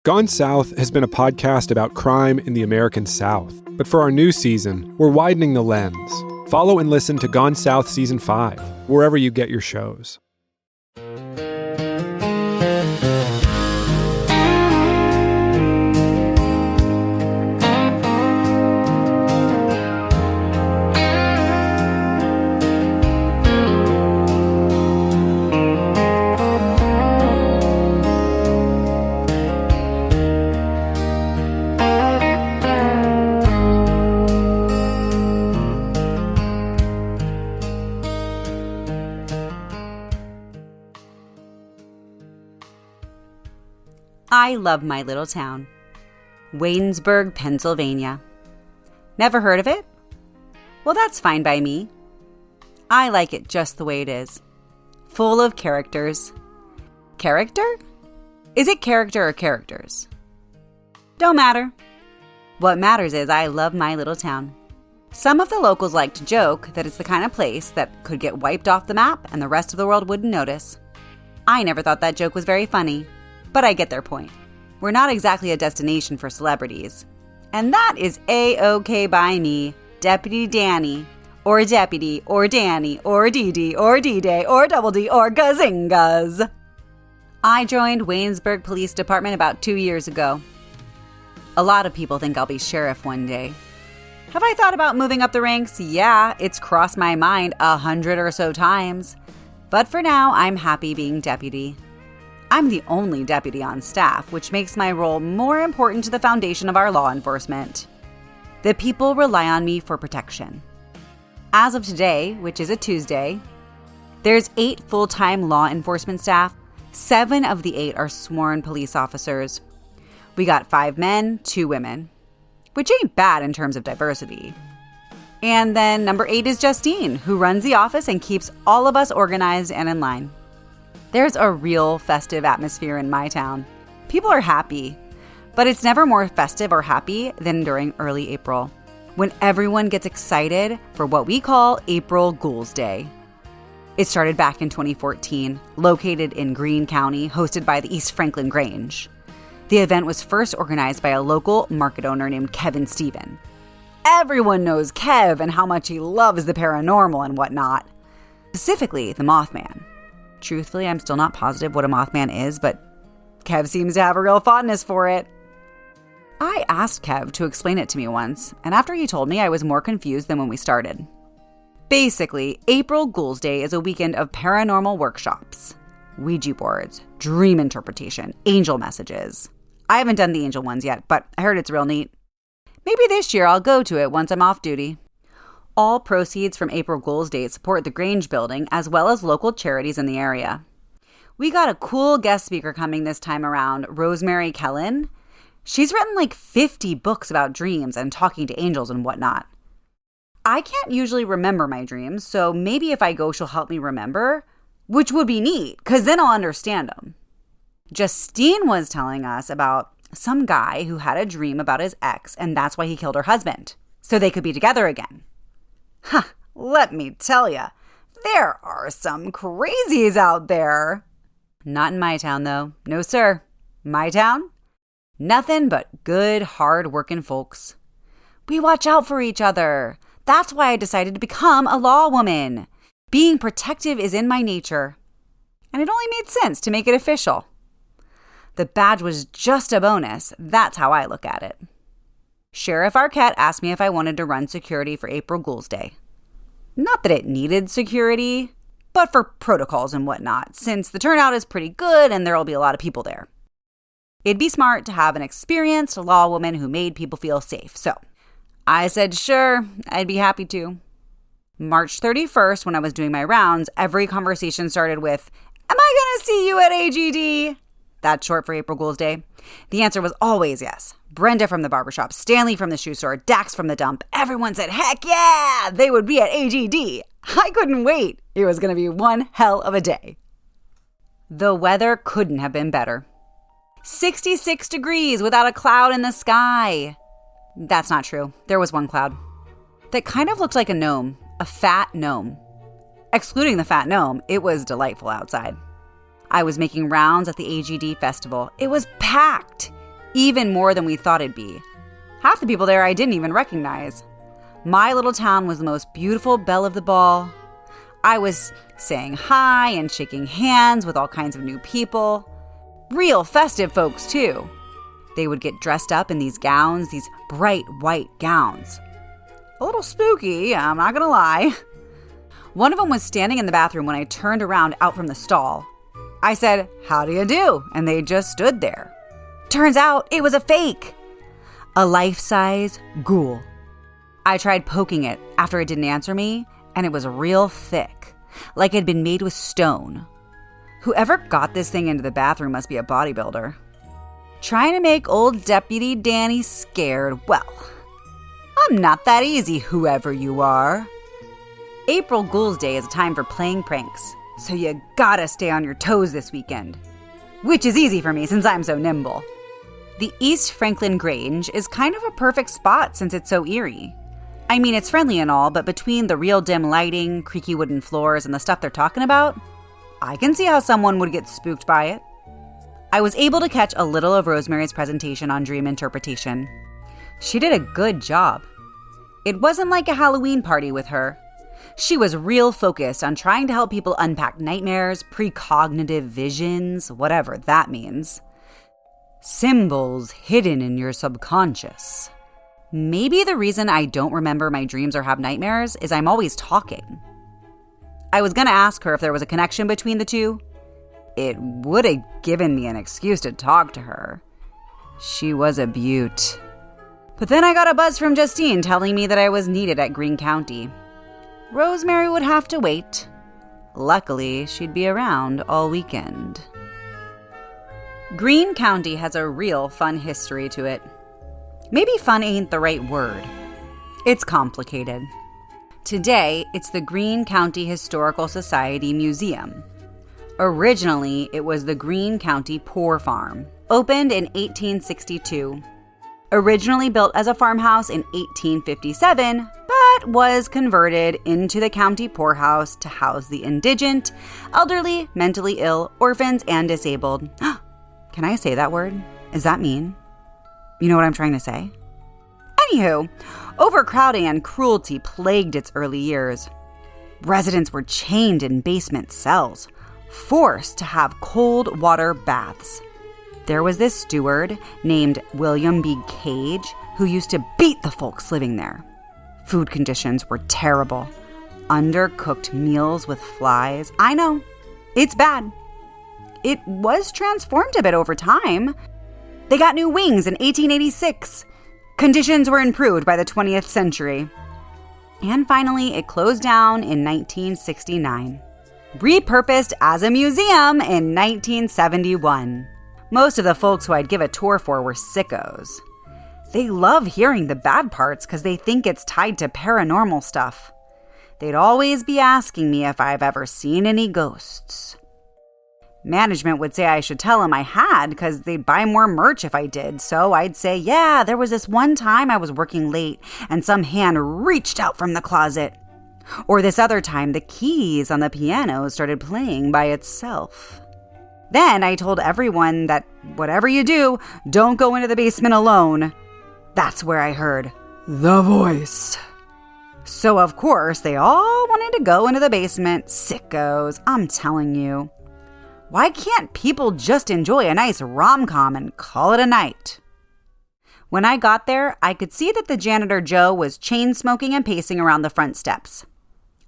Gone South has been a podcast about crime in the American South. But for our new season, we're widening the lens. Follow and listen to Gone South Season 5, wherever you get your shows. I love my little town, Waynesburg, Pennsylvania. Never heard of it? Well, that's fine by me. I like it just the way it is. Full of characters. Character? Is it character or characters? Don't matter. What matters is I love my little town. Some of the locals like to joke that it's the kind of place that could get wiped off the map and the rest of the world wouldn't notice. I never thought that joke was very funny. But I get their point. We're not exactly a destination for celebrities. And that is A-OK by me, Deputy Danny, or Deputy, or Danny, or Dee or D-Day, or Double D, or Gazingas. I joined Waynesburg Police Department about 2 years ago. A lot of people think I'll be sheriff one day. Have I thought about moving up the ranks? Yeah, it's crossed my mind 100 or so times. But for now, I'm happy being deputy. I'm the only deputy on staff, which makes my role more important to the foundation of our law enforcement. The people rely on me for protection. As of today, which is a Tuesday, there's 8 full-time law enforcement staff. 7 of the 8 are sworn police officers. We got 5 men, 2 women, which ain't bad in terms of diversity. And then number 8 is Justine, who runs the office and keeps all of us organized and in line. There's a real festive atmosphere in my town. People are happy, but it's never more festive or happy than during early April, when everyone gets excited for what we call April Ghouls Day. It started back in 2014, located in Greene County, hosted by the East Franklin Grange. The event was first organized by a local market owner named Kevin Stephen. Everyone knows Kev and how much he loves the paranormal and whatnot, specifically the Mothman. Truthfully, I'm still not positive what a Mothman is, but Kev seems to have a real fondness for it. I asked Kev to explain it to me once, and after he told me, I was more confused than when we started. Basically, April Ghouls Day is a weekend of paranormal workshops, Ouija boards, dream interpretation, angel messages. I haven't done the angel ones yet, but I heard it's real neat. Maybe this year I'll go to it once I'm off duty. All proceeds from April Ghouls Day support the Grange building as well as local charities in the area. We got a cool guest speaker coming this time around, Rosemary Kellen. She's written like 50 books about dreams and talking to angels and whatnot. I can't usually remember my dreams, so maybe if I go, she'll help me remember, which would be neat, because then I'll understand them. Justine was telling us about some guy who had a dream about his ex, and that's why he killed her husband, so they could be together again. Let me tell ya, there are some crazies out there. Not in my town, though. No, sir. My town? Nothing but good, hard-working folks. We watch out for each other. That's why I decided to become a law woman. Being protective is in my nature. And it only made sense to make it official. The badge was just a bonus. That's how I look at it. Sheriff Arquette asked me if I wanted to run security for April Ghouls Day. Not that it needed security, but for protocols and whatnot, since the turnout is pretty good and there will be a lot of people there. It'd be smart to have an experienced law woman who made people feel safe, so I said sure, I'd be happy to. March 31st, when I was doing my rounds, every conversation started with, "Am I going to see you at AGD?" That's short for April Ghouls Day. The answer was always yes. Brenda from the barbershop, Stanley from the shoe store, Dax from the dump. Everyone said, heck yeah, they would be at AGD. I couldn't wait. It was going to be one hell of a day. The weather couldn't have been better. 66 degrees without a cloud in the sky. That's not true. There was one cloud that kind of looked like a gnome, a fat gnome. Excluding the fat gnome, it was delightful outside. I was making rounds at the AGD festival. It was packed. even more than we thought it'd be. Half the people there I didn't even recognize. My little town was the most beautiful belle of the ball. I was saying hi and shaking hands with all kinds of new people. Real festive folks, too. They would get dressed up in these gowns, these bright white gowns. A little spooky, I'm not gonna lie. One of them was standing in the bathroom when I turned around out from the stall. I said, "How do you do?" And they just stood there. Turns out it was a fake. A life-size ghoul. I tried poking it after it didn't answer me, and it was real thick, like it had been made with stone. Whoever got this thing into the bathroom must be a bodybuilder. Trying to make old Deputy Danny scared, well, I'm not that easy, whoever you are. April Ghoul's Day is a time for playing pranks, so you gotta stay on your toes this weekend. Which is easy for me since I'm so nimble. The East Franklin Grange is kind of a perfect spot since it's so eerie. I mean, it's friendly and all, but between the real dim lighting, creaky wooden floors, and the stuff they're talking about, I can see how someone would get spooked by it. I was able to catch a little of Rosemary's presentation on dream interpretation. She did a good job. It wasn't like a Halloween party with her. She was real focused on trying to help people unpack nightmares, precognitive visions, whatever that means. Symbols hidden in your subconscious. Maybe the reason I don't remember my dreams or have nightmares is I'm always talking. I was going to ask her if there was a connection between the two. It would have given me an excuse to talk to her. She was a beaut. But then I got a buzz from Justine telling me that I was needed at Greene County. Rosemary would have to wait. Luckily, she'd be around all weekend. Greene County has a real fun history to it. Maybe fun ain't the right word. It's complicated. Today, it's the Greene County Historical Society Museum. Originally, it was the Greene County Poor Farm, opened in 1862. Originally built as a farmhouse in 1857, but was converted into the county poorhouse to house the indigent, elderly, mentally ill, orphans, and disabled. Can I say that word? Is that mean? You know what I'm trying to say? Anywho, overcrowding and cruelty plagued its early years. Residents were chained in basement cells, forced to have cold water baths. There was this steward named William B. Cage who used to beat the folks living there. Food conditions were terrible. Undercooked meals with flies. I know, it's bad. It was transformed a bit over time. They got new wings in 1886. Conditions were improved by the 20th century. And finally, it closed down in 1969. Repurposed as a museum in 1971. Most of the folks who I'd give a tour for were sickos. They love hearing the bad parts because they think it's tied to paranormal stuff. They'd always be asking me if I've ever seen any ghosts. Management would say I should tell them I had because they'd buy more merch if I did. So I'd say, yeah, there was this one time I was working late and some hand reached out from the closet. Or this other time the keys on the piano started playing by itself. Then I told everyone that whatever you do, don't go into the basement alone. That's where I heard the voice. So of course they all wanted to go into the basement. Sickos, I'm telling you. Why can't people just enjoy a nice rom-com and call it a night? When I got there, I could see that the janitor Joe was chain-smoking and pacing around the front steps.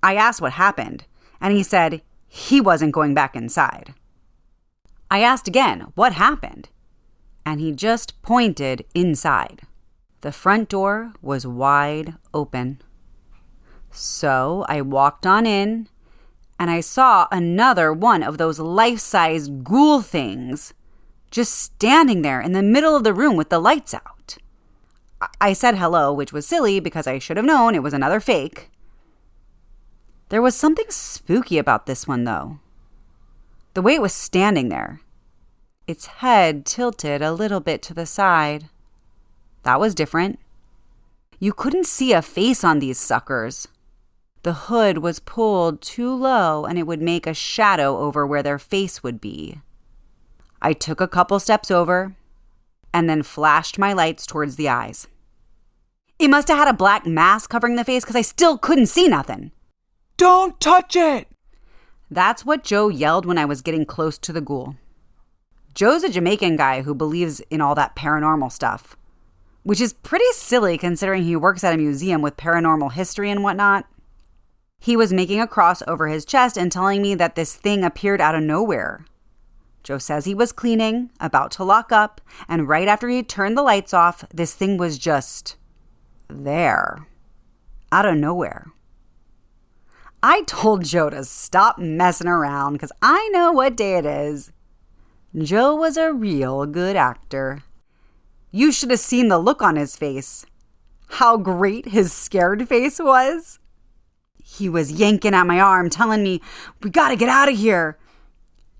I asked what happened, and he said he wasn't going back inside. I asked again what happened, and he just pointed inside. The front door was wide open. So I walked on in, and I saw another one of those life-size ghoul things just standing there in the middle of the room with the lights out. I said hello, which was silly because I should have known it was another fake. There was something spooky about this one, though. The way it was standing there. Its head tilted a little bit to the side. That was different. You couldn't see a face on these suckers. The hood was pulled too low and it would make a shadow over where their face would be. I took a couple steps over. and then flashed my lights towards the eyes. It must have had a black mask covering the face because I still couldn't see nothing. Don't touch it! That's what Joe yelled when I was getting close to the ghoul. Joe's a Jamaican guy who believes in all that paranormal stuff, which is pretty silly considering he works at a museum with paranormal history and whatnot. He was making a cross over his chest and telling me that this thing appeared out of nowhere. Joe says he was cleaning, about to lock up, and right after he turned the lights off, this thing was just there, out of nowhere. I told Joe to stop messing around because I know what day it is. Joe was a real good actor. You should have seen the look on his face. How great his scared face was. He was yanking at my arm, telling me, "We gotta get out of here.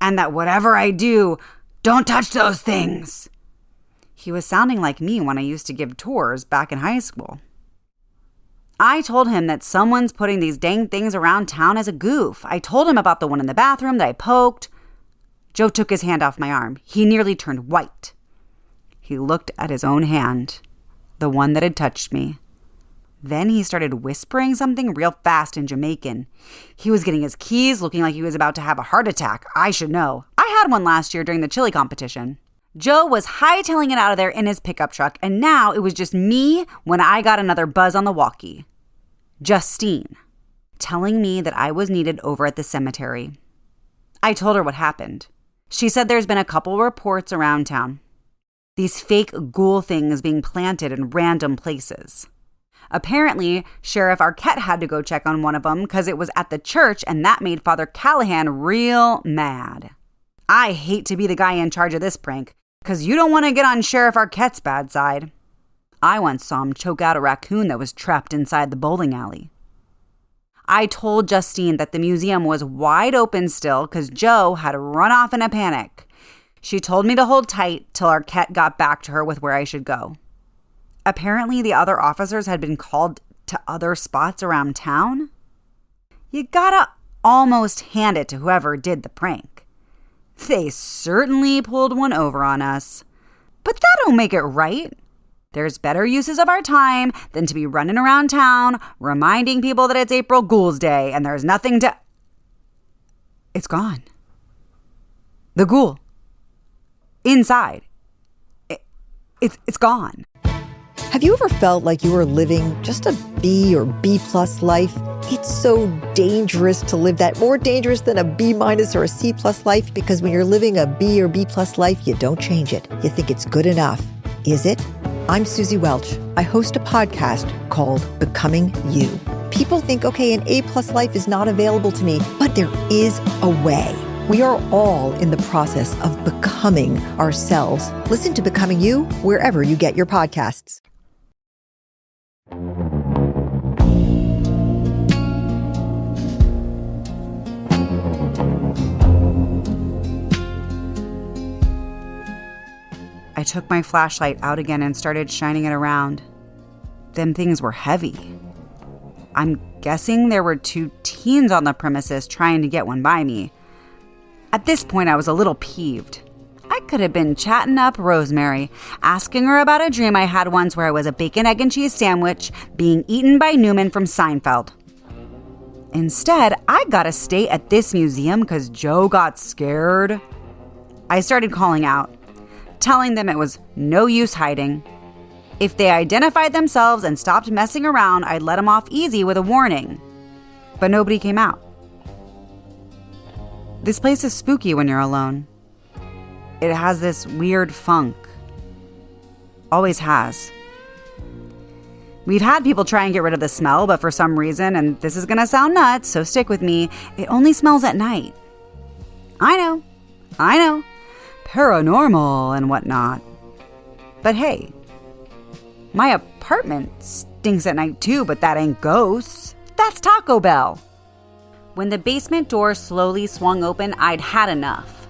And that whatever I do, don't touch those things." He was sounding like me when I used to give tours back in high school. I told him that someone's putting these dang things around town as a goof. I told him about the one in the bathroom that I poked. Joe took his hand off my arm. He nearly turned white. He looked at his own hand, the one that had touched me. Then he started whispering something real fast in Jamaican. He was getting his keys, looking like he was about to have a heart attack. I should know. I had one last year during the chili competition. Joe was hightailing it out of there in his pickup truck, and now it was just me when I got another buzz on the walkie. Justine, telling me that I was needed over at the cemetery. I told her what happened. She said there's been a couple reports around town. These fake ghoul things being planted in random places. Apparently, Sheriff Arquette had to go check on one of them because it was at the church, and that made Father Callahan real mad. I hate to be the guy in charge of this prank because you don't want to get on Sheriff Arquette's bad side. I once saw him choke out a raccoon that was trapped inside the bowling alley. I told Justine that the museum was wide open still because Joe had run off in a panic. She told me to hold tight till Arquette got back to her with where I should go. Apparently, the other officers had been called to other spots around town. You gotta almost hand it to whoever did the prank. They certainly pulled one over on us. But that don't make it right. There's better uses of our time than to be running around town reminding people that it's April Ghoul's Day and there's nothing to... It's gone. The ghoul. Inside. It's gone. Have you ever felt like you were living just a B or B plus life? It's so dangerous to live that, more dangerous than a B minus or a C plus life, because when you're living a B or B plus life, you don't change it. You think it's good enough. Is it? I'm Susie Welch. I host a podcast called Becoming You. People think, okay, an A plus life is not available to me, but there is a way. We are all in the process of becoming ourselves. Listen to Becoming You wherever you get your podcasts. I took my flashlight out again and started shining it around. Them things were heavy. I'm guessing there were 2 teens on the premises trying to get one by me. At this point, I was a little peeved. I could have been chatting up Rosemary, asking her about a dream I had once where I was a bacon, egg, and cheese sandwich being eaten by Newman from Seinfeld. Instead, I gotta stay at this museum because Joe got scared. I started calling out, telling them it was no use hiding. If they identified themselves and stopped messing around, I'd let them off easy with a warning. But nobody came out. This place is spooky when you're alone. It has this weird funk. Always has. We've had people try and get rid of the smell, but for some reason, and this is gonna sound nuts, so stick with me, it only smells at night. I know. Paranormal and whatnot. But hey, my apartment stinks at night too, but that ain't ghosts. That's Taco Bell. When the basement door slowly swung open, I'd had enough.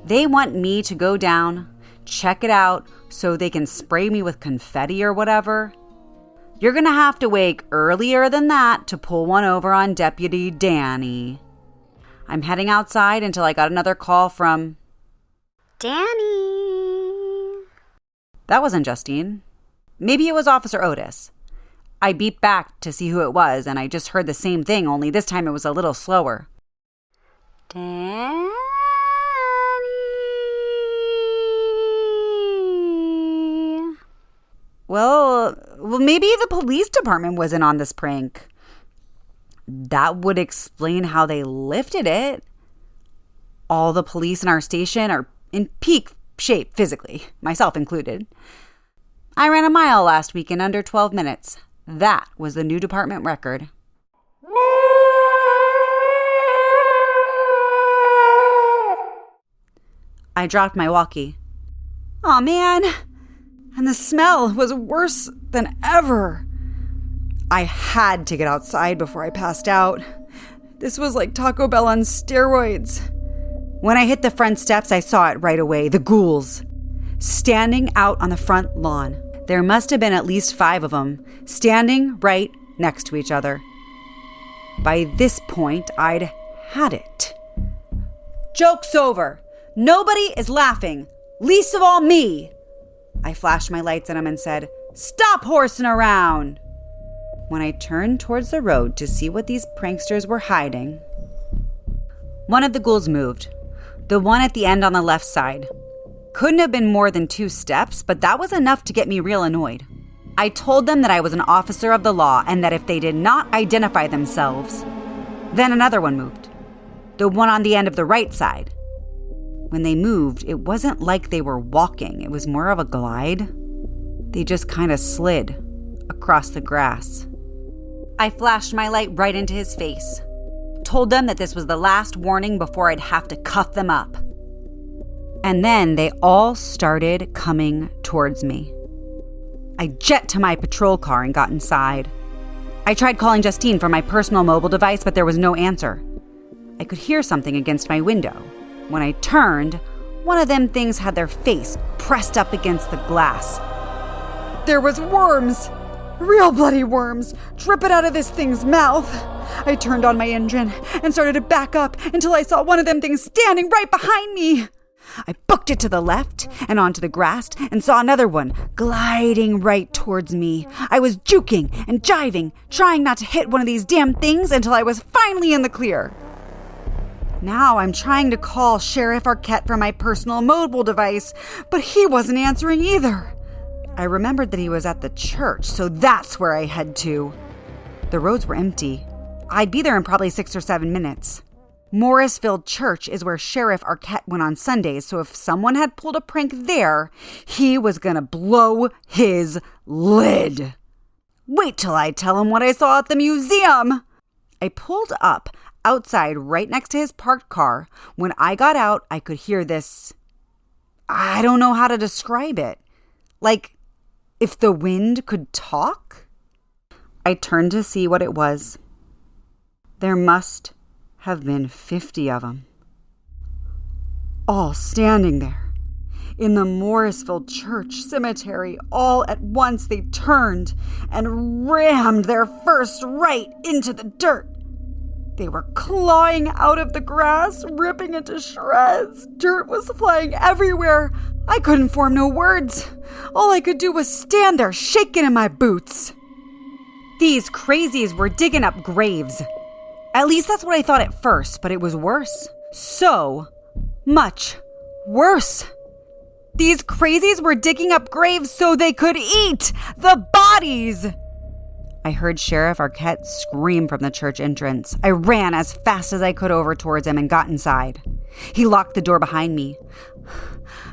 They want me to go down, check it out, so they can spray me with confetti or whatever. You're gonna have to wake earlier than that to pull one over on Deputy Danny. I'm heading outside until I got another call from... Danny. That wasn't Justine. Maybe it was Officer Otis. I beeped back to see who it was, and I just heard the same thing, only this time it was a little slower. Danny. Well, maybe the police department wasn't on this prank. That would explain how they lifted it. All the police in our station are in peak shape physically, myself included. I ran a mile last week in under 12 minutes. That was the new department record. I dropped my walkie. Aw, man. And the smell was worse than ever. I had to get outside before I passed out. This was like Taco Bell on steroids. When I hit the front steps, I saw it right away. The ghouls. Standing out on the front lawn. There must have been at least 5 of them, standing right next to each other. By this point, I'd had it. Joke's over. Nobody is laughing, least of all me. I flashed my lights at him and said, "Stop horsing around." When I turned towards the road to see what these pranksters were hiding, one of the ghouls moved. The one at the end on the left side. Couldn't have been more than 2 steps, but that was enough to get me real annoyed. I told them that I was an officer of the law and that if they did not identify themselves, then another one moved. The one on the end of the right side. When they moved, it wasn't like they were walking. It was more of a glide. They just kind of slid across the grass. I flashed my light right into his face. Told them that this was the last warning before I'd have to cuff them up. And then they all started coming towards me. I jet to my patrol car and got inside. I tried calling Justine from my personal mobile device, but there was no answer. I could hear something against my window. When I turned, one of them things had their face pressed up against the glass. There was worms, real bloody worms, dripping out of this thing's mouth. I turned on my engine and started to back up until I saw one of them things standing right behind me. I booked it to the left and onto the grass and saw another one gliding right towards me. I was juking and jiving, trying not to hit one of these damn things until I was finally in the clear. Now I'm trying to call Sheriff Arquette from my personal mobile device, but he wasn't answering either. I remembered that he was at the church, so that's where I head to. The roads were empty. I'd be there in probably 6 or 7 minutes. Morrisville Church is where Sheriff Arquette went on Sundays, so if someone had pulled a prank there, he was gonna blow his lid. Wait till I tell him what I saw at the museum. I pulled up outside right next to his parked car. When I got out, I could hear this. I don't know how to describe it. Like if the wind could talk? I turned to see what it was. There must have been 50 of them. All standing there. In the Morrisville Church Cemetery, all at once they turned and rammed their first right into the dirt. They were clawing out of the grass, ripping it to shreds. Dirt was flying everywhere. I couldn't form no words. All I could do was stand there, shaking in my boots. These crazies were digging up graves. At least that's what I thought at first, but it was worse. So much worse. These crazies were digging up graves so they could eat the bodies. I heard Sheriff Arquette scream from the church entrance. I ran as fast as I could over towards him and got inside. He locked the door behind me.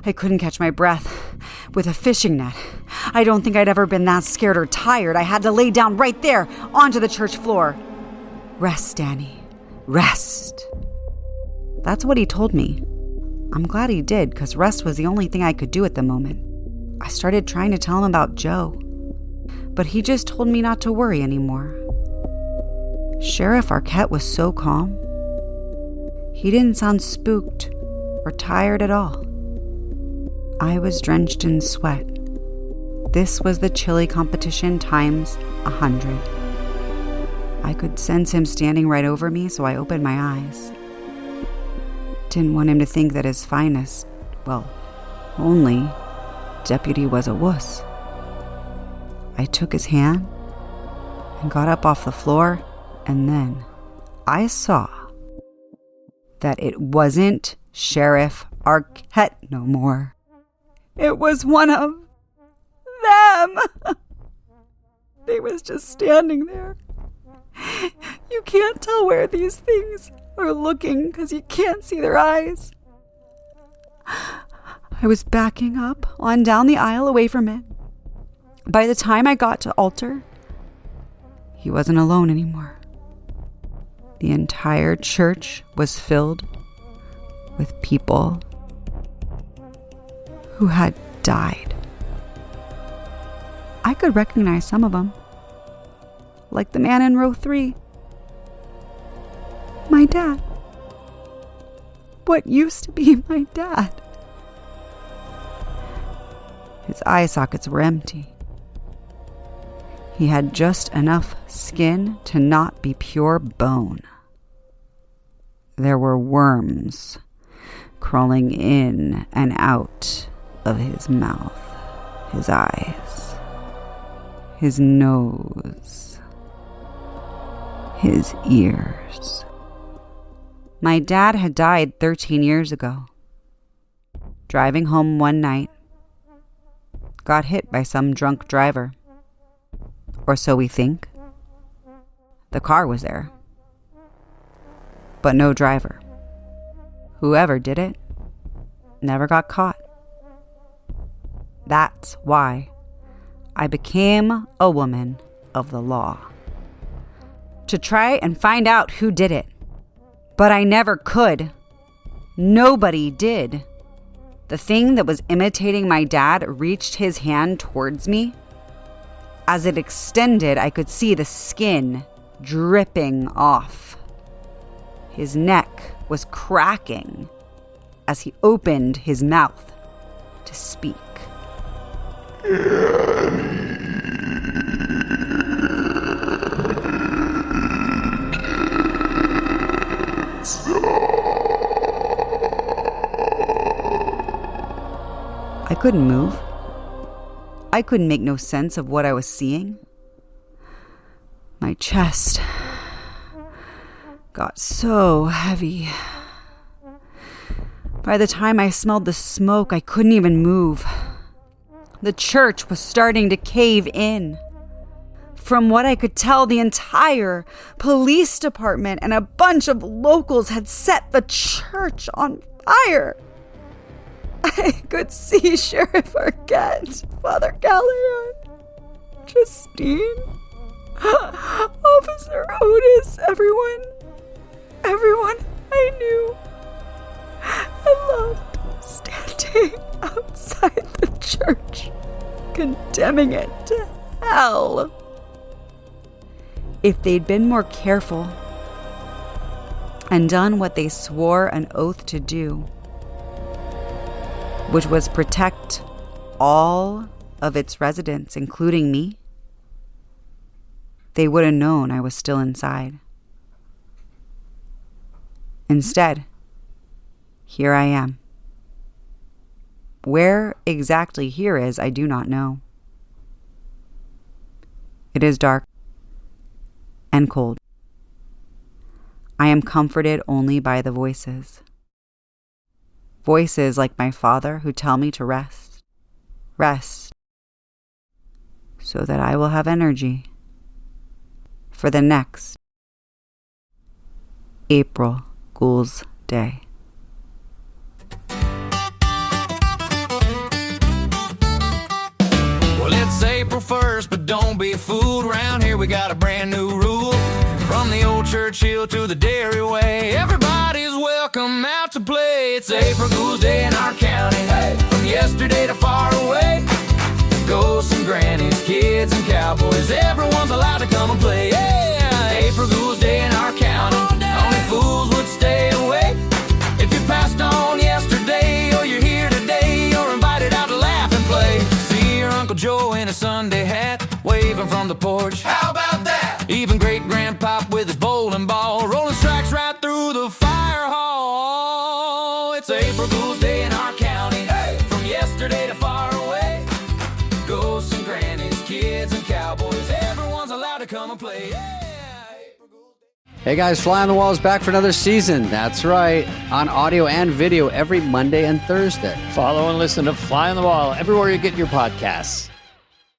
I couldn't catch my breath with a fishing net. I don't think I'd ever been that scared or tired. I had to lay down right there onto the church floor. Rest, Danny. Rest. That's what he told me. I'm glad he did, because rest was the only thing I could do at the moment. I started trying to tell him about Joe, but he just told me not to worry anymore. Sheriff Arquette was so calm. He didn't sound spooked or tired at all. I was drenched in sweat. This was the chili competition times 100. I could sense him standing right over me, so I opened my eyes. Didn't want him to think that his finest, well, only, deputy was a wuss. I took his hand and got up off the floor, and then I saw that it wasn't Sheriff Arquette no more. It was one of them. They was just standing there. You can't tell where these things are looking because you can't see their eyes. I was backing up on down the aisle away from it. By the time I got to altar, he wasn't alone anymore. The entire church was filled with people who had died. I could recognize some of them, like the man in row 3. My dad. What used to be my dad. His eye sockets were empty. He had just enough skin to not be pure bone. There were worms crawling in and out of his mouth, his eyes, his nose, his ears. My dad had died 13 years ago. Driving home one night, got hit by some drunk driver. Or so we think. The car was there, but no driver. Whoever did it never got caught. That's why I became a woman of the law. To try and find out who did it. But I never could. Nobody did. The thing that was imitating my dad reached his hand towards me. As it extended, I could see the skin dripping off. His neck was cracking as he opened his mouth to speak. I couldn't move. I couldn't make no sense of what I was seeing. My chest got so heavy. By the time I smelled the smoke, I couldn't even move. The church was starting to cave in. From what I could tell, the entire police department and a bunch of locals had set the church on fire. I could see Sheriff Arquette, Father Callahan, Justine, Officer Otis, everyone I knew. I loved standing outside the church, condemning it to hell. If they'd been more careful and done what they swore an oath to do, which was protect all of its residents, including me, they would have known I was still inside. Instead, here I am. Where exactly here is, I do not know. It is dark and cold. I am comforted only by the voices. Voices like my father who tell me to rest, so that I will have energy for the next April Ghoul's Day. Well, it's April 1st, but don't be fooled. Around here we got a brand new rule. From the old Churchill to the Dairy Way, everybody's welcome out to play. It's April Ghoul's Day in our county. Hey. From yesterday to far away, ghosts and grannies, kids and cowboys, everyone's allowed to come and play. Yeah, April Ghoul's Day in our county. Only fools would stay away. If you passed on yesterday or you're here today, you're invited out to laugh and play. See your Uncle Joe in a Sunday hat, waving from the porch. How about that? Even great-grandpop with his bowling ball, rolling strikes right through the fire hall. It's April Ghoul's Day in our county. Hey. From yesterday to far away, everybody come and play. Yeah. Hey guys, Fly on the Wall is back for another season. That's right, on audio and video every Monday and Thursday. Follow and listen to Fly on the Wall everywhere you get your podcasts.